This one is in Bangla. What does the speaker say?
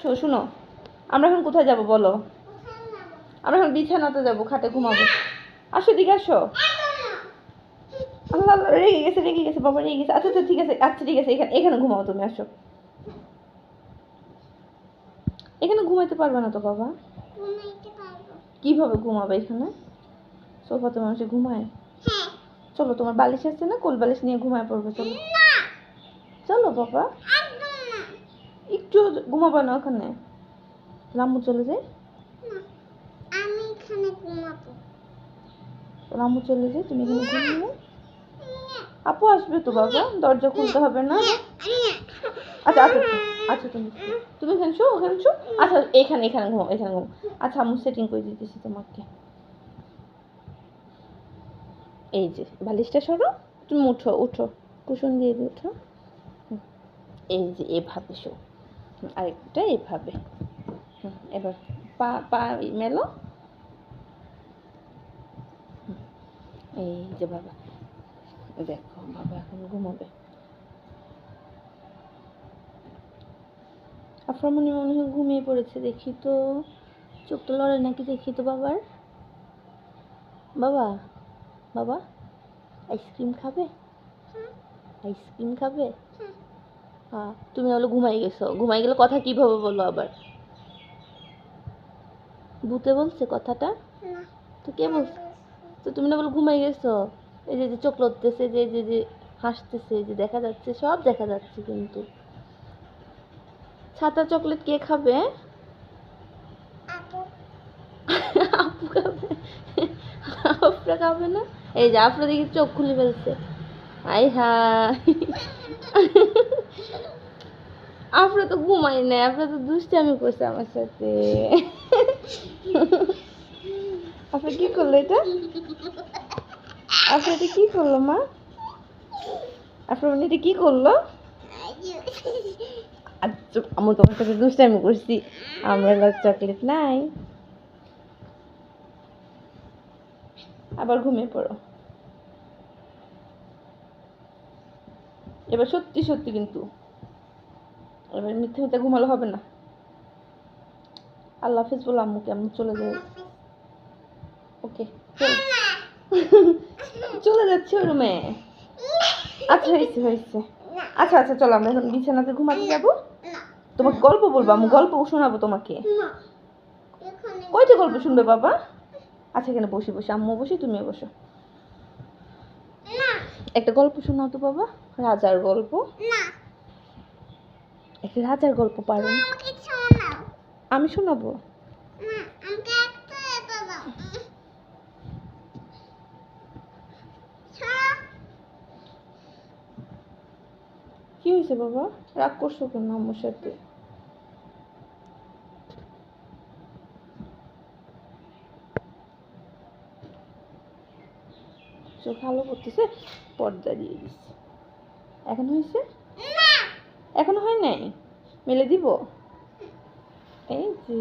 আসো শুনো, আমরা এখন কোথায় যাব বলো? আমরা এখন বিছানাতে যাবো, খাটে ঘুমাবো। আসো দিকে আসো। আল্লাহ আল্লাহ, রেগে গেছে বাবা, রেগে গেছে। আচ্ছা আচ্ছা ঠিক আছে, আচ্ছা ঠিক আছে, এখানে এখানে ঘুমাও তুমি, আসো। এখানে ঘুমাইতে পারবে না তো বাবা। কিভাবে ঘুমাবে এখানে? সোফাতে মানুষ ঘুমায়? চলো, তোমার বালিশ আছে না, কোল বালিশ নিয়ে ঘুমায় পড়বে, চলো। চলো বাবা, একটু ঘুমাবো না ওখানে? রাম্মু চলে যায়। আমি এখানে ঘুমাবো। রাম্মু চলে যায়, তুমি এখানে ঘুমিয়ে। আপু আসবে তো বাবা, দরজা খুলতে হবে না। আচ্ছা আচ্ছা আচ্ছা, তুমি তুমি এখানে শো, ওখানে শো। আচ্ছা এখানে এখানে ঘুমাও, এখানে ঘুমাও। আচ্ছা আমি সেটিং করে দিতেছি তোমাকে। এই যে বালিশটা সরো, তুমি উঠো উঠো, কুশন দিয়ে দিয়ে উঠো। এই যে এভাবে শো, আরেকটা এভাবে। এবার পা পা মেলো। এই যে বাবা, দেখো বাবা এখন ঘুমাবে। আফরামনি মনে হয় ঘুমিয়ে পড়েছে, দেখি তো, চোখ তো লড়ে নাকি, দেখি তো বাবার। বাবা বাবা, আইসক্রিম খাবে? আইসক্রিম খাবে? হ্যাঁ, তুমি হলো ঘুমাই গেছো, ঘুমাই গেলে কথা কিভাবে বলো আবার? ভূতে বলছে কথাটা? তো কে বলছে? তো তুমি না বলো ঘুমাই গেছো? এই যে যে চোখ লড়তেছে, যে যে যে হাসতেছে, যে দেখা যাচ্ছে, সব দেখা যাচ্ছে কিন্তু। ছাতা চকলেট কে খাবে? আপু আপু খাবে? আফরা খাবে না? এই যে আফরা দেখি চোখ খুলে ফেলছে। আই হাই, আফরা তো ঘুমাই না, আফরা তো দুষ্টামি করছে আমার সাথে। আফরা কি করলো এটা? আফরা এটা কি করলো মা? আফরা মানে এটা কি করলো? আচ্ছা আমি তোমার সাথে দুষ্টামি করছি, আমরা চকলেট নাই। আবার ঘুমিয়ে পড়ো। এবার সত্যি সত্যি কিন্তু, এবার মিথ্যে মিথ্যে ঘুমালে হবে না। আল্লাহ হাফিজ বলো আম্মুকে, আমি চলে যাই। ওকে চলে যাচ্ছি ওই রুমে। আচ্ছা হয়েছে হয়েছে। আচ্ছা আচ্ছা চলো, আমরা এখন বিছানাতে ঘুমাতে যাবো। তোমাকে গল্প বলবো, আমি গল্প শোনাবো তোমাকে। কয়টা গল্প শুনবে বাবা? আচ্ছা এখানে বসে বসে, আম্মু বসে তুমিও বসো। একটা গল্প শোনাও তো বাবা, রাজার গল্প। একটা রাজার গল্প পারো? আমি শোনাবো। কি হয়েছে বাবা, রাগ করছো কেন আম্মুর সাথে? চোখ আলো করতেছে, পর্দা দিয়ে দিচ্ছে। এখন হয়েছে? এখনো হয় নাই? মেলে দিব? এই যে